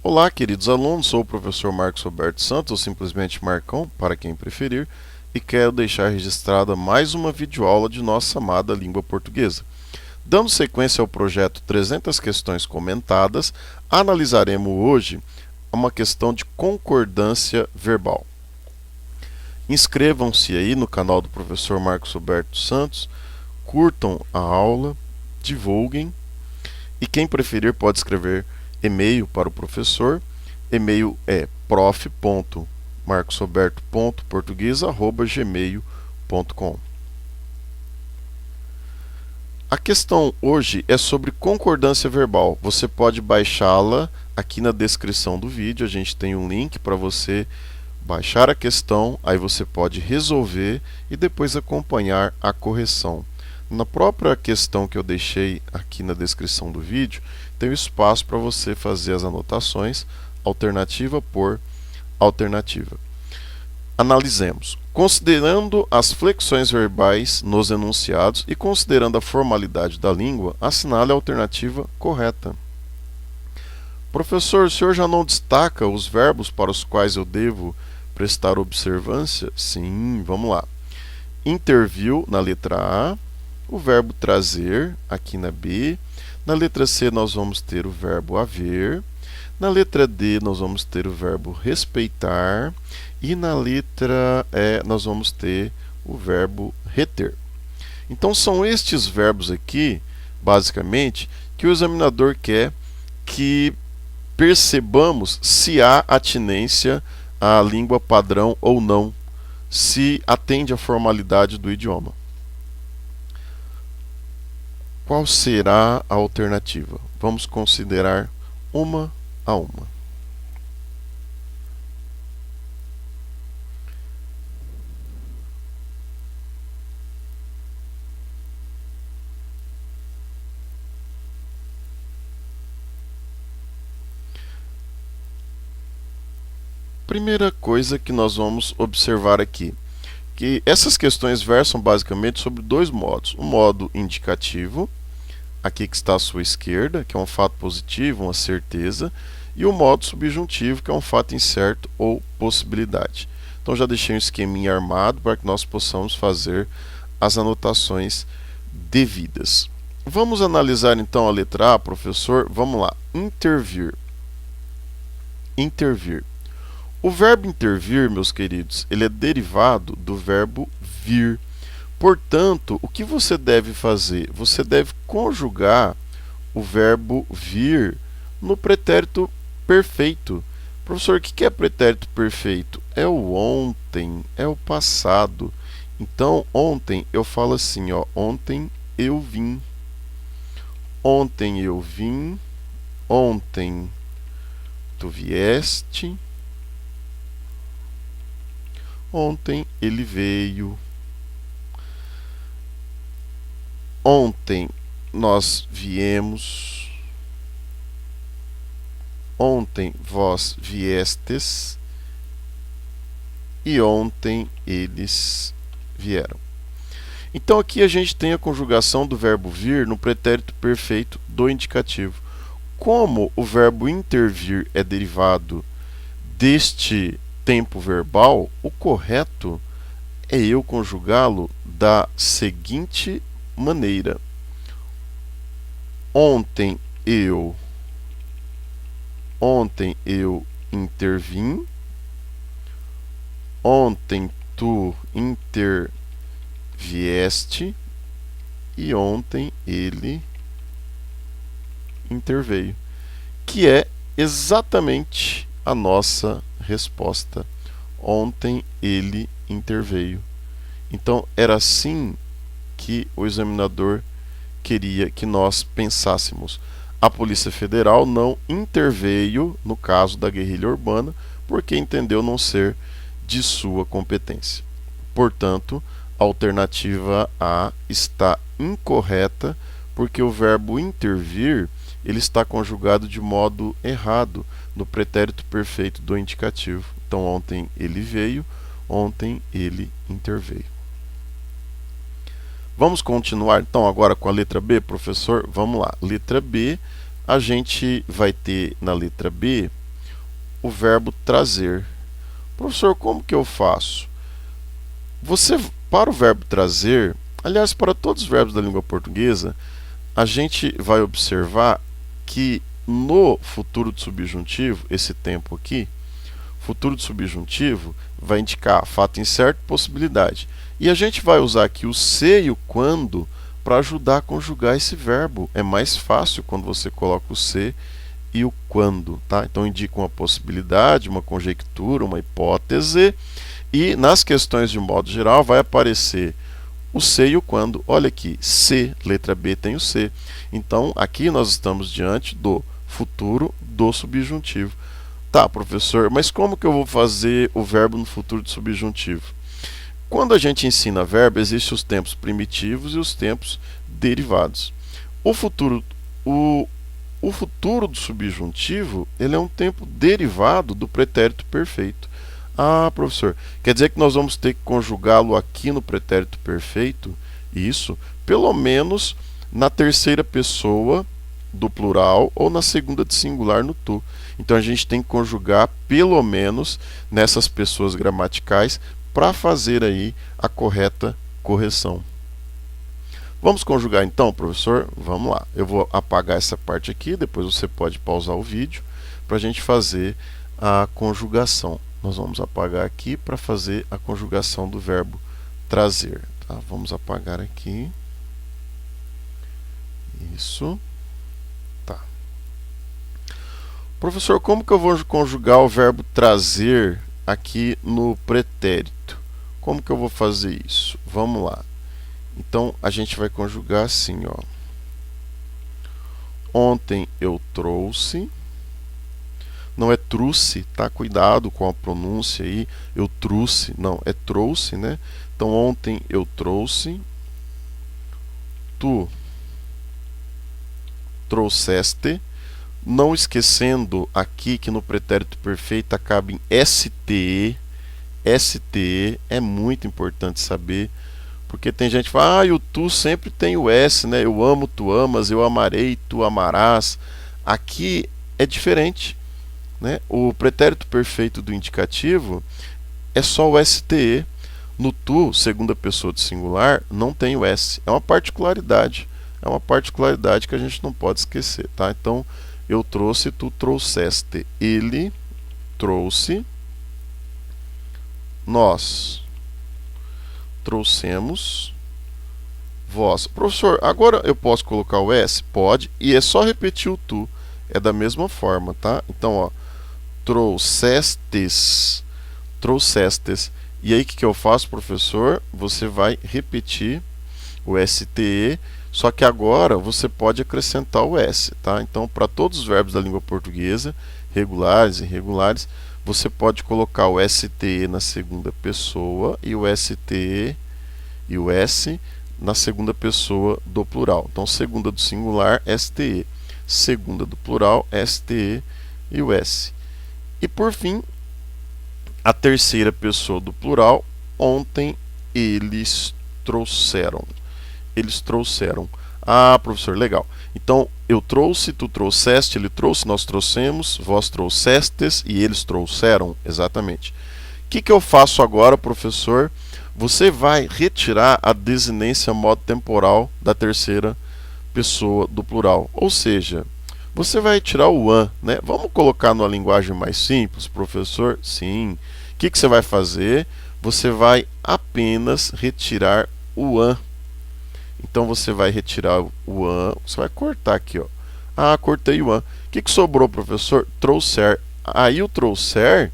Olá, queridos alunos, sou o professor Marcos Roberto Santos, ou simplesmente Marcão, para quem preferir, e quero deixar registrada mais uma videoaula de nossa amada língua portuguesa. Dando sequência ao projeto 300 questões comentadas, analisaremos hoje uma questão de concordância verbal. Inscrevam-se aí no canal do professor Marcos Roberto Santos, curtam a aula, divulguem, e quem preferir pode escrever e-mail para o professor. E-mail é prof.marcosroberto.portuguesa@gmail.com. A questão hoje é sobre concordância verbal. Você pode baixá-la aqui na descrição do vídeo. A gente tem um link para você baixar a questão, aí você pode resolver e depois acompanhar a correção. Na própria questão que eu deixei aqui na descrição do vídeo, tem o espaço para você fazer as anotações, alternativa por alternativa. Analisemos. Considerando as flexões verbais nos enunciados e considerando a formalidade da língua, assinale a alternativa correta. Professor, o senhor já não destaca os verbos para os quais eu devo prestar observância? Sim, vamos lá. Interviu na letra A, o verbo trazer aqui na B. Na letra C nós vamos ter o verbo haver. Na letra D nós vamos ter o verbo respeitar. E na letra E nós vamos ter o verbo reter. Então são estes verbos aqui, basicamente, que o examinador quer que percebamos se há atinência à língua padrão ou não, se atende à formalidade do idioma. Qual será a alternativa? Vamos considerar uma a uma. Primeira coisa que nós vamos observar aqui, que essas questões versam basicamente sobre dois modos. O modo indicativo, aqui que está à sua esquerda, que é um fato positivo, uma certeza, e o modo subjuntivo, que é um fato incerto ou possibilidade. Então já deixei um esqueminha armado para que nós possamos fazer as anotações devidas. Vamos analisar então a letra A, professor. Vamos lá. Intervir. Intervir. O verbo intervir, meus queridos, ele é derivado do verbo vir. Portanto, o que você deve fazer? Você deve conjugar o verbo vir no pretérito perfeito. Professor, o que é pretérito perfeito? É o ontem, é o passado. Então, ontem eu falo assim, ó, ontem eu vim. Ontem eu vim. Ontem tu vieste. Ontem ele veio. Ontem nós viemos. Ontem vós viestes. E ontem eles vieram. Então aqui a gente tem a conjugação do verbo vir no pretérito perfeito do indicativo. Como o verbo intervir é derivado deste tempo verbal, o correto é eu conjugá-lo da seguinte maneira: ontem eu intervim, ontem tu intervieste e ontem ele interveio, que é exatamente a nossa resposta. Ontem ele interveio. Então era assim que o examinador queria que nós pensássemos. A Polícia Federal não interveio no caso da guerrilha urbana porque entendeu não ser de sua competência. Portanto, a alternativa A está incorreta porque o verbo intervir ele está conjugado de modo errado no pretérito perfeito do indicativo. Então, ontem ele veio, ontem ele interveio. Vamos continuar então agora com a letra B, professor? Vamos lá. Letra B, a gente vai ter na letra B o verbo trazer. Professor, como que eu faço? Para o verbo trazer, aliás, para todos os verbos da língua portuguesa, a gente vai observar que no futuro do subjuntivo, esse tempo aqui, futuro do subjuntivo vai indicar fato incerto, possibilidade. E a gente vai usar aqui o se e o quando para ajudar a conjugar esse verbo. É mais fácil quando você coloca o se e o quando, tá? Então indica uma possibilidade, uma conjectura, uma hipótese, e nas questões de modo geral vai aparecer o se e o quando. Olha aqui, se, letra B tem o se. Então aqui nós estamos diante do futuro do subjuntivo. Tá, professor, mas como que eu vou fazer o verbo no futuro do subjuntivo? Quando a gente ensina verbo, existem os tempos primitivos e os tempos derivados. O futuro do subjuntivo, ele é um tempo derivado do pretérito perfeito. Ah, professor, quer dizer que nós vamos ter que conjugá-lo aqui no pretérito perfeito? Isso, pelo menos na terceira pessoa do plural ou na segunda de singular no tu. Então a gente tem que conjugar pelo menos nessas pessoas gramaticais para fazer aí a correta correção. Vamos conjugar então, professor? Vamos lá. Eu vou apagar essa parte aqui, depois você pode pausar o vídeo para a gente fazer a conjugação. Nós vamos apagar aqui para fazer a conjugação do verbo trazer. Tá? Vamos apagar aqui. Isso. Tá. Professor, como que eu vou conjugar o verbo trazer aqui no pretérito? Como que eu vou fazer isso? Vamos lá. Então a gente vai conjugar assim, ó. Ontem eu trouxe. Não é trouxe, tá? Cuidado com a pronúncia aí. Eu trouxe, não, é trouxe, né? Então ontem eu trouxe. Tu trouxeste. Não esquecendo aqui que no pretérito perfeito acaba em STE. STE é muito importante saber, porque tem gente que fala, o tu sempre tem o S, né? Eu amo, tu amas, eu amarei, tu amarás. Aqui é diferente, né? O pretérito perfeito do indicativo é só o STE. No tu, segunda pessoa do singular, não tem o S. É uma particularidade. É uma particularidade que a gente não pode esquecer, tá? Então, eu trouxe, tu trouxeste. Ele trouxe. Nós trouxemos. Vós. Professor, agora eu posso colocar o S? Pode. E é só repetir o tu. É da mesma forma, tá? Então, ó. Trouxestes. Trouxestes. E aí, o que eu faço, professor? Você vai repetir o STE, só que agora você pode acrescentar o S, tá? Então, para todos os verbos da língua portuguesa, regulares e irregulares, você pode colocar o STE na segunda pessoa e o STE e o S na segunda pessoa do plural. Então, segunda do singular, STE. Segunda do plural, STE e o S. E por fim, a terceira pessoa do plural, ontem eles trouxeram. Eles trouxeram. Ah, professor, legal. Então, eu trouxe, tu trouxeste, ele trouxe, nós trouxemos, vós trouxestes e eles trouxeram. Exatamente. O que eu faço agora, professor? Você vai retirar a desinência modo temporal da terceira pessoa do plural. Ou seja, você vai tirar o an, né? Vamos colocar numa linguagem mais simples, professor? Sim. O que você vai fazer? Você vai apenas retirar o an. Então você vai retirar o an, você vai cortar aqui, ó. Ah, cortei o an. O que sobrou, professor? Trouxer. Aí o trouxer,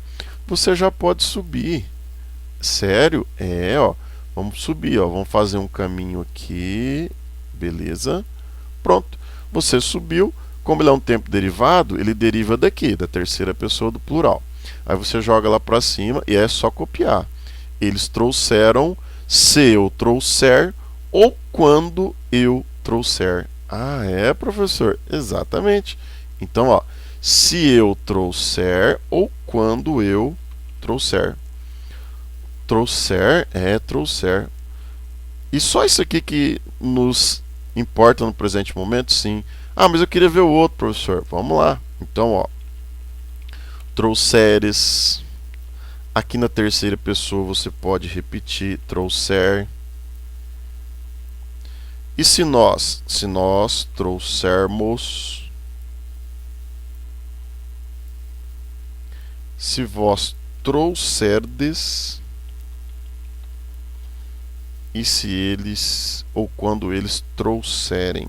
você já pode subir. Sério? É, ó. Vamos subir, ó. Vamos fazer um caminho aqui. Beleza? Pronto. Você subiu. Como ele é um tempo derivado, ele deriva daqui, da terceira pessoa do plural. Aí você joga lá para cima e é só copiar. Eles trouxeram, se eu trouxer, ou quando eu trouxer. Ah, é, professor? Exatamente. Então, ó, se eu trouxer ou quando eu trouxer. Trouxer é trouxer. E só isso aqui que nos importa no presente momento? Sim. Ah, mas eu queria ver o outro, professor. Vamos lá. Então, ó. trouxeres. Aqui na terceira pessoa você pode repetir trouxer. E se nós trouxermos, se vós trouxerdes, e se eles ou quando eles trouxerem.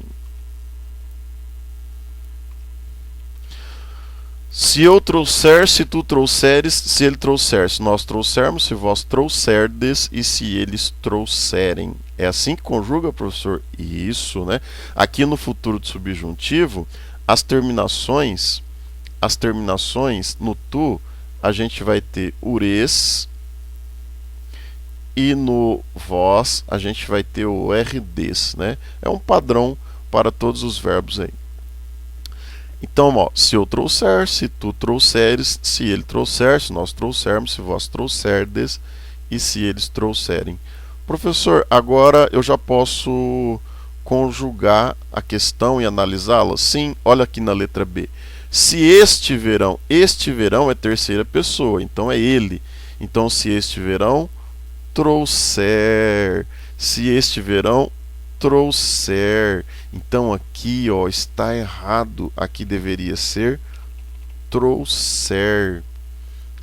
Se eu trouxer, se tu trouxeres, se ele trouxer, se nós trouxermos, se vós trouxerdes e se eles trouxerem. É assim que conjuga, professor? Isso, né? Aqui no futuro de subjuntivo, as terminações no tu, a gente vai ter ures, e no vós a gente vai ter o rds, né? É um padrão para todos os verbos aí. Então, ó, se eu trouxer, se tu trouxeres, se ele trouxer, se nós trouxermos, se vós trouxerdes e se eles trouxerem. Professor, agora eu já posso conjugar a questão e analisá-la? Sim, olha aqui na letra B. Se este verão é terceira pessoa, então é ele. Então, se este verão trouxer, se este verão trouxer. Então aqui, ó, está errado. Aqui deveria ser trouxer.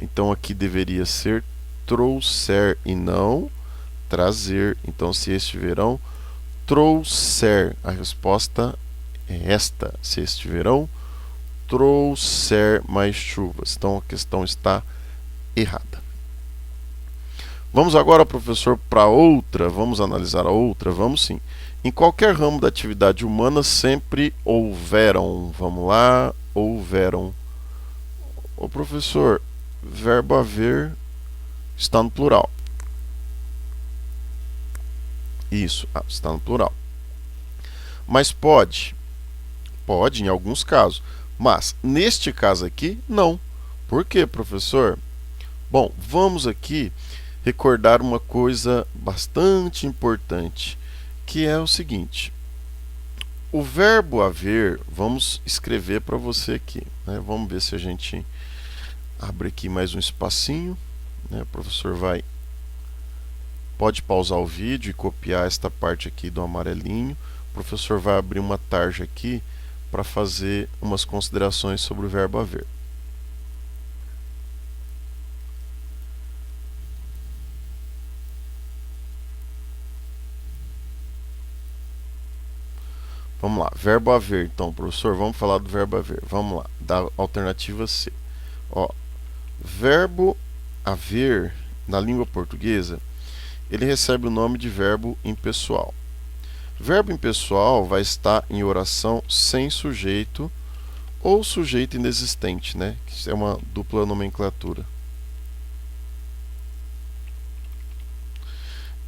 Então aqui deveria ser trouxer e não trazer. Então se este verão trouxer, a resposta é esta. Se este verão trouxer mais chuvas. Então a questão está errada. Vamos agora, professor, para outra. Vamos analisar a outra? Vamos sim. Em qualquer ramo da atividade humana sempre houveram. Vamos lá, houveram. Ô professor, verbo haver está no plural. Isso, está no plural. Mas pode em alguns casos. Mas neste caso aqui, não. Por quê, professor? Bom, vamos aqui recordar uma coisa bastante importante, que é o seguinte: o verbo haver, vamos escrever para você aqui, né? Vamos ver se a gente abre aqui mais um espacinho, né? O professor pode pausar o vídeo e copiar esta parte aqui do amarelinho. O professor vai abrir uma tarja aqui para fazer umas considerações sobre o verbo haver. Vamos lá, verbo haver. Então, professor, vamos falar do verbo haver. Vamos lá, da alternativa C. Ó, verbo haver, na língua portuguesa, ele recebe o nome de verbo impessoal. Verbo impessoal vai estar em oração sem sujeito ou sujeito inexistente, né? Que é uma dupla nomenclatura.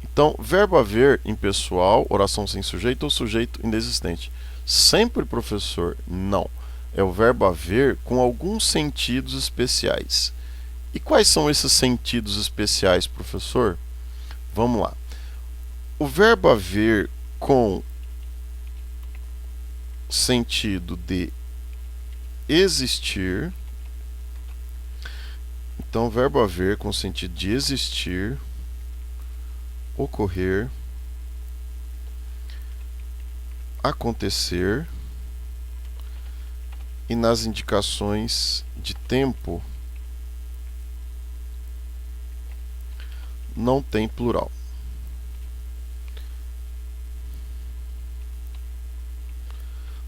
Então, verbo haver impessoal, oração sem sujeito ou sujeito inexistente. Sempre, professor, não. É o verbo haver com alguns sentidos especiais. E quais são esses sentidos especiais, professor? Vamos lá. O verbo haver com sentido de existir. Então, verbo haver com sentido de existir, ocorrer, acontecer, e nas indicações de tempo não tem plural.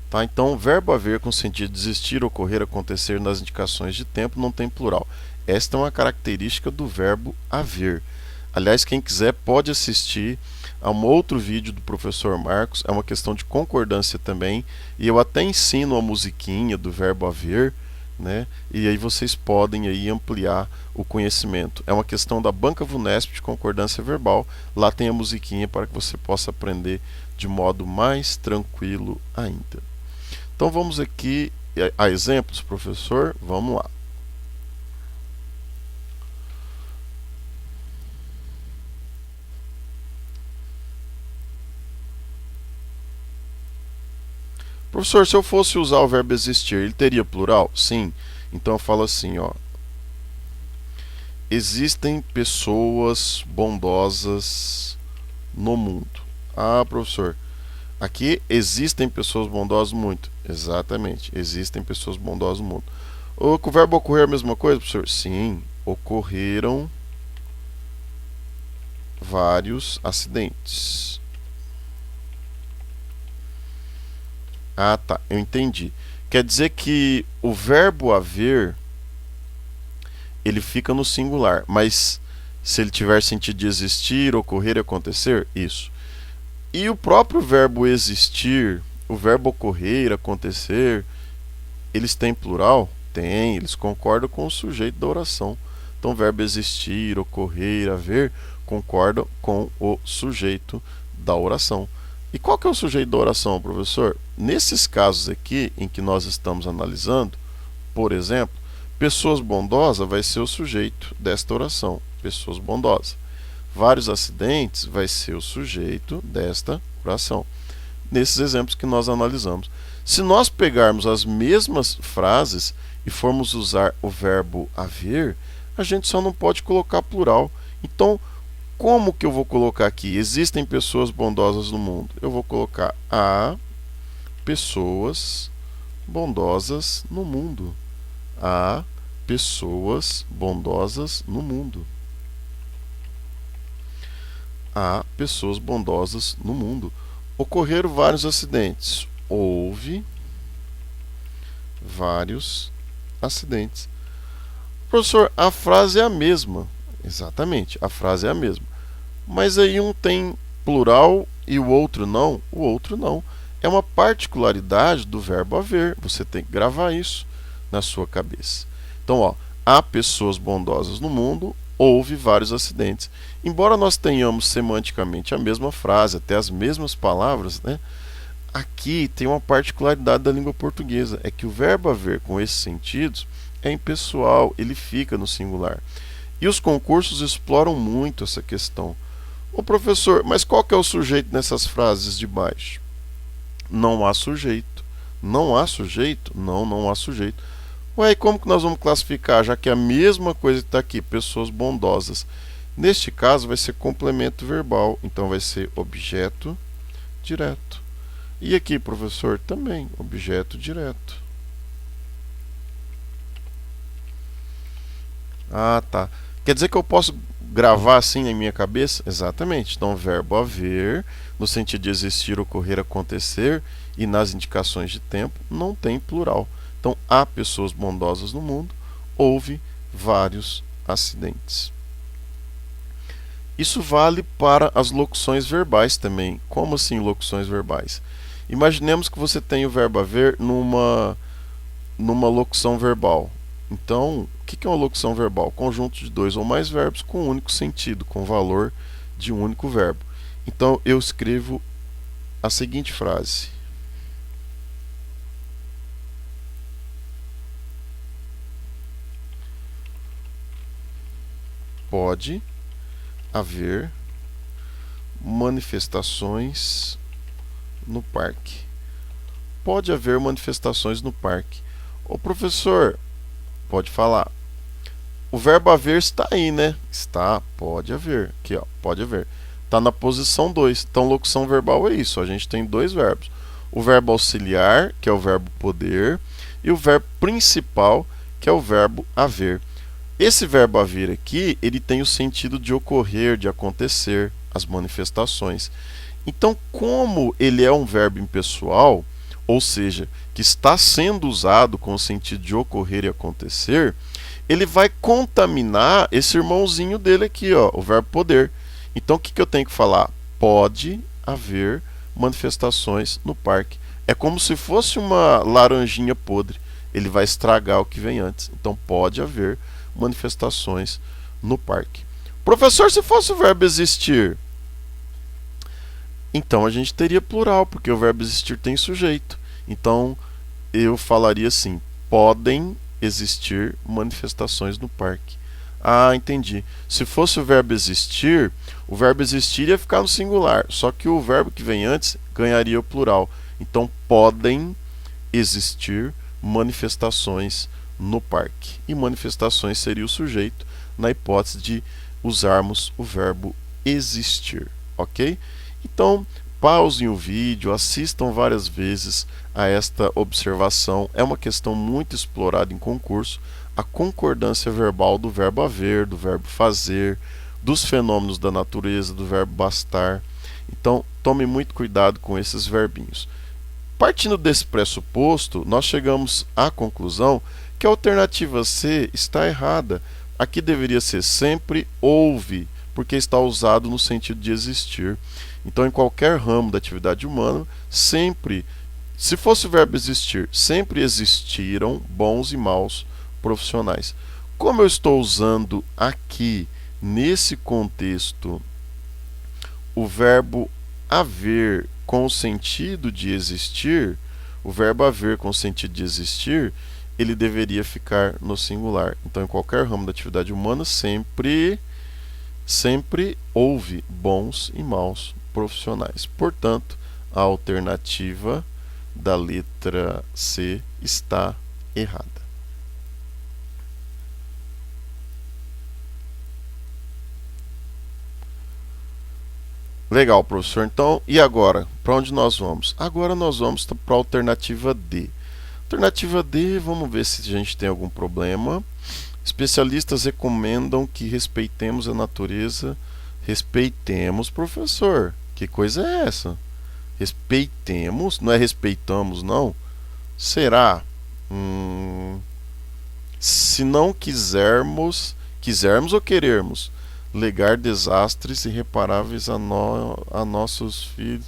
Tá? Então, verbo haver com sentido de existir, ocorrer, acontecer nas indicações de tempo não tem plural. Esta é uma característica do verbo haver. Aliás, quem quiser pode assistir a um outro vídeo do professor Marcos, é uma questão de concordância também, e eu até ensino a musiquinha do verbo haver, né? E aí vocês podem aí ampliar o conhecimento. É uma questão da Banca VUNESP de concordância verbal, lá tem a musiquinha para que você possa aprender de modo mais tranquilo ainda. Então vamos aqui a exemplos, professor, vamos lá. Professor, se eu fosse usar o verbo existir, ele teria plural? Sim. Então eu falo assim, ó, existem pessoas bondosas no mundo. Ah, professor, aqui existem pessoas bondosas no mundo. Exatamente, existem pessoas bondosas no mundo. O verbo ocorrer é a mesma coisa, professor? Sim, ocorreram vários acidentes. Ah, tá, eu entendi. Quer dizer que o verbo haver ele fica no singular, mas se ele tiver sentido de existir, ocorrer e acontecer, isso. E o próprio verbo existir, o verbo ocorrer, acontecer, eles têm plural? Tem, eles concordam com o sujeito da oração. Então, o verbo existir, ocorrer, haver, concordam com o sujeito da oração. E qual que é o sujeito da oração, professor? Nesses casos aqui, em que nós estamos analisando, por exemplo, pessoas bondosas vai ser o sujeito desta oração, pessoas bondosas. Vários acidentes vai ser o sujeito desta oração. Nesses exemplos que nós analisamos. Se nós pegarmos as mesmas frases e formos usar o verbo haver, a gente só não pode colocar plural. Então, como que eu vou colocar aqui? Existem pessoas bondosas no mundo. Eu vou colocar há pessoas bondosas no mundo. Há pessoas bondosas no mundo. Há pessoas bondosas no mundo. Ocorreram vários acidentes. Houve vários acidentes. Professor, a frase é a mesma. Exatamente, a frase é a mesma. Mas aí um tem plural e o outro não. O outro não. É uma particularidade do verbo haver. Você tem que gravar isso na sua cabeça. Então, ó, há pessoas bondosas no mundo, houve vários acidentes. Embora nós tenhamos semanticamente a mesma frase, até as mesmas palavras, né? Aqui tem uma particularidade da língua portuguesa, é que o verbo haver com esses sentidos é impessoal, ele fica no singular. E os concursos exploram muito essa questão. Ô professor, mas qual que é o sujeito nessas frases de baixo? Não há sujeito. Não há sujeito? Não, não há sujeito. Ué, e como que nós vamos classificar, já que é a mesma coisa que está aqui, pessoas bondosas? Neste caso vai ser complemento verbal, então vai ser objeto direto. E aqui, professor, também, objeto direto. Ah, tá. Quer dizer que eu posso gravar assim em minha cabeça? Exatamente. Então, verbo haver, no sentido de existir, ocorrer, acontecer, e nas indicações de tempo, não tem plural. Então, há pessoas bondosas no mundo, houve vários acidentes. Isso vale para as locuções verbais também. Como assim locuções verbais? Imaginemos que você tem o verbo haver numa locução verbal. Então, o que é uma locução verbal? Conjunto de dois ou mais verbos com um único sentido, com valor de um único verbo. Então, eu escrevo a seguinte frase. Pode haver manifestações no parque. Pode haver manifestações no parque. Ô professor, pode falar. O verbo haver está aí, né? Está, pode haver. Aqui, ó, pode haver. Está na posição 2. Então, locução verbal é isso. A gente tem dois verbos. O verbo auxiliar, que é o verbo poder, e o verbo principal, que é o verbo haver. Esse verbo haver aqui, ele tem o sentido de ocorrer, de acontecer, as manifestações. Então, como ele é um verbo impessoal, ou seja, que está sendo usado com o sentido de ocorrer e acontecer, ele vai contaminar esse irmãozinho dele aqui, ó, o verbo poder. Então, o que eu tenho que falar? Pode haver manifestações no parque. É como se fosse uma laranjinha podre. Ele vai estragar o que vem antes. Então, pode haver manifestações no parque. Professor, se fosse o verbo existir, então a gente teria plural, porque o verbo existir tem sujeito. Então, eu falaria assim: podem existir manifestações no parque. Ah, entendi. Se fosse o verbo existir ia ficar no singular, só que o verbo que vem antes ganharia o plural. Então, podem existir manifestações no parque. E manifestações seria o sujeito, na hipótese de usarmos o verbo existir, ok? Então, pausem o vídeo, assistam várias vezes a esta observação. É uma questão muito explorada em concurso, a concordância verbal do verbo haver, do verbo fazer, dos fenômenos da natureza, do verbo bastar. Então, tome muito cuidado com esses verbinhos. Partindo desse pressuposto, nós chegamos à conclusão que a alternativa C está errada. Aqui deveria ser sempre houve, porque está usado no sentido de existir. Então, em qualquer ramo da atividade humana, sempre, se fosse o verbo existir, sempre existiram bons e maus profissionais. Como eu estou usando aqui, nesse contexto, o verbo haver com o sentido de existir, o verbo haver com o sentido de existir, ele deveria ficar no singular. Então, em qualquer ramo da atividade humana, sempre houve bons e maus profissionais. Portanto, a alternativa da letra C está errada. Legal, professor. Então, e agora? Para onde nós vamos? Agora nós vamos para a alternativa D. Alternativa D, vamos ver se a gente tem algum problema. Especialistas recomendam que respeitemos a natureza. Respeitemos, professor. Que coisa é essa? Respeitemos? Não é respeitamos, não? Será? Se não quisermos ou querermos legar desastres irreparáveis a nossos filhos.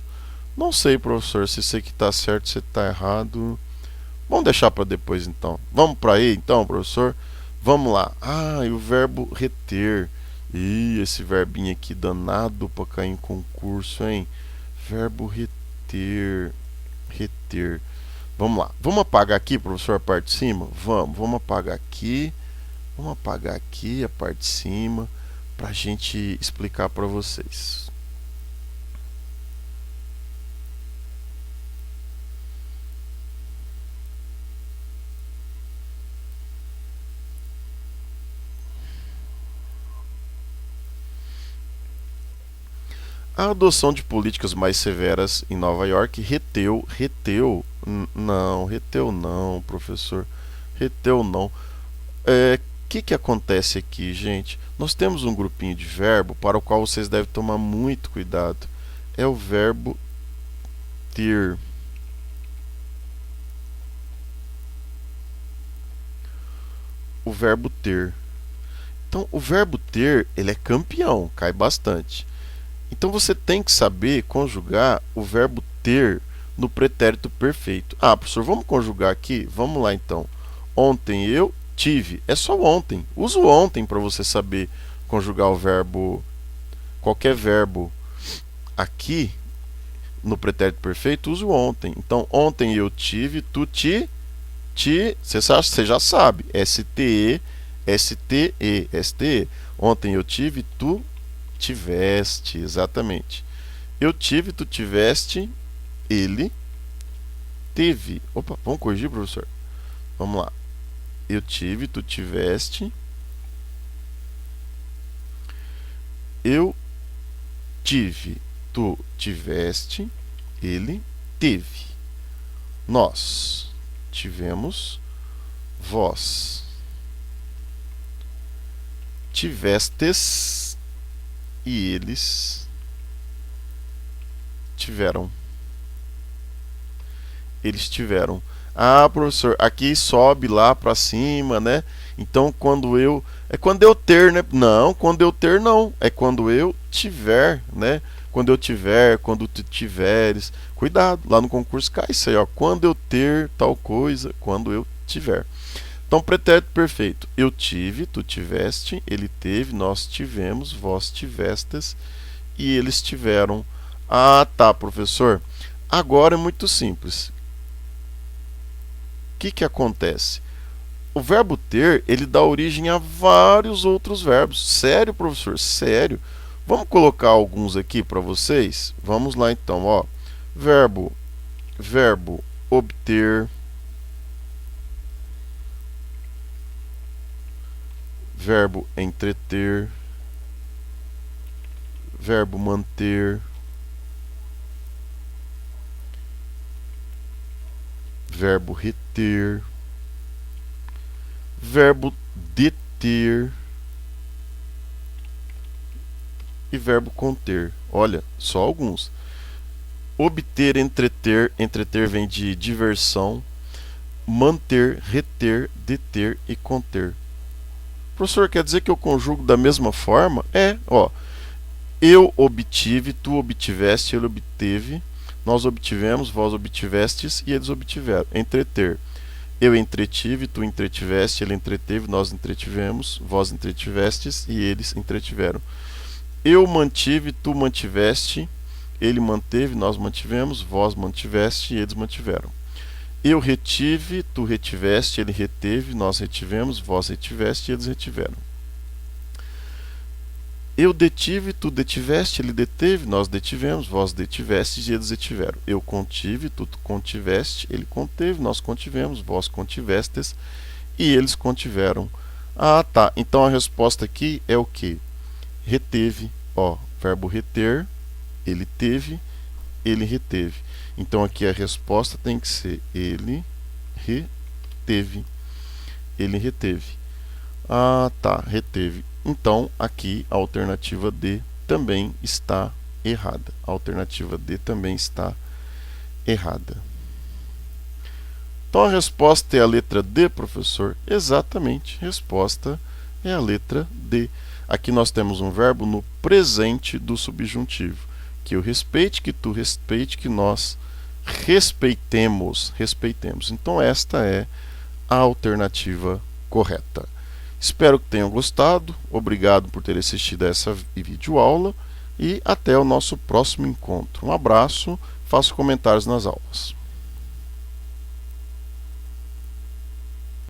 Não sei, professor, se isso aqui está certo, se está errado. Vamos deixar para depois, então. Vamos para aí, então, professor? Vamos lá. Ah, e o verbo reter. Ih, esse verbinho aqui danado para cair em concurso, hein? Verbo reter. Reter. Vamos lá. Vamos apagar aqui, professor, a parte de cima? Vamos apagar aqui. Vamos apagar aqui a parte de cima para a gente explicar para vocês. A adoção de políticas mais severas em Nova York reteu não, professor, reteu não. Que acontece aqui, gente? Nós temos um grupinho de verbo para o qual vocês devem tomar muito cuidado. É o verbo ter. O verbo ter. Então, o verbo ter, ele é campeão, cai bastante. Então, você tem que saber conjugar o verbo ter no pretérito perfeito. Ah, professor, vamos conjugar aqui? Vamos lá, então. Ontem eu tive. É só ontem. Usa o ontem para você saber conjugar o verbo, qualquer verbo aqui no pretérito perfeito, usa o ontem. Então, ontem eu tive, tu você já sabe. STE, STE, STE. Ontem eu tive, tu tiveste, exatamente. Eu tive, tu tiveste, ele teve. Opa, vamos corrigir, professor? Vamos lá. Eu tive, tu tiveste. Eu tive, tu tiveste, ele teve. Nós tivemos, vós tivestes e eles tiveram. Eles tiveram. Ah, professor, aqui sobe lá para cima, né? Então, quando eu... É quando eu ter, né? Não, quando eu ter, não. É quando eu tiver, né? Quando eu tiver, quando tu tiveres. Cuidado, lá no concurso cai isso aí, ó. Quando eu ter tal coisa, quando eu tiver. Então, pretérito perfeito. Eu tive, tu tiveste, ele teve, nós tivemos, vós tivestes e eles tiveram. Ah, tá, professor. Agora é muito simples. O que acontece? O verbo ter, ele dá origem a vários outros verbos. Sério, professor? Sério? Vamos colocar alguns aqui para vocês? Vamos lá então, ó. Verbo obter. verbo entreter, verbo manter, verbo reter, verbo deter e verbo conter. Olha, só alguns. Obter, entreter, entreter vem de diversão, manter, reter, deter e conter. Professor, quer dizer que eu conjugo da mesma forma? Eu obtive, tu obtiveste, ele obteve, nós obtivemos, vós obtivestes e eles obtiveram. Entreter. Eu entretive, tu entretiveste, ele entreteve, nós entretivemos, vós entretivestes e eles entretiveram. Eu mantive, tu mantiveste, ele manteve, nós mantivemos, vós mantiveste e eles mantiveram. Eu retive, tu retiveste, ele reteve, nós retivemos, vós retiveste e eles retiveram. Eu detive, tu detiveste, ele deteve, nós detivemos, vós detivestes e eles detiveram. Eu contive, tu contiveste, ele conteve, nós contivemos, vós contivestes e eles contiveram. Ah, tá. Então a resposta aqui é o que? Reteve, verbo reter, ele teve, ele reteve. Então aqui a resposta tem que ser ele reteve. Ele reteve. Ah, tá, reteve. Então aqui a alternativa D também está errada. A alternativa D também está errada. Então a resposta é a letra D, professor? Exatamente. A resposta é a letra D. Aqui nós temos um verbo no presente do subjuntivo. Que eu respeite, que tu respeite, que nós respeitemos. Respeitemos. Então esta é a alternativa correta. Espero que tenham gostado. Obrigado por ter assistido a essa videoaula e até o nosso próximo encontro. Um abraço, faça comentários nas aulas.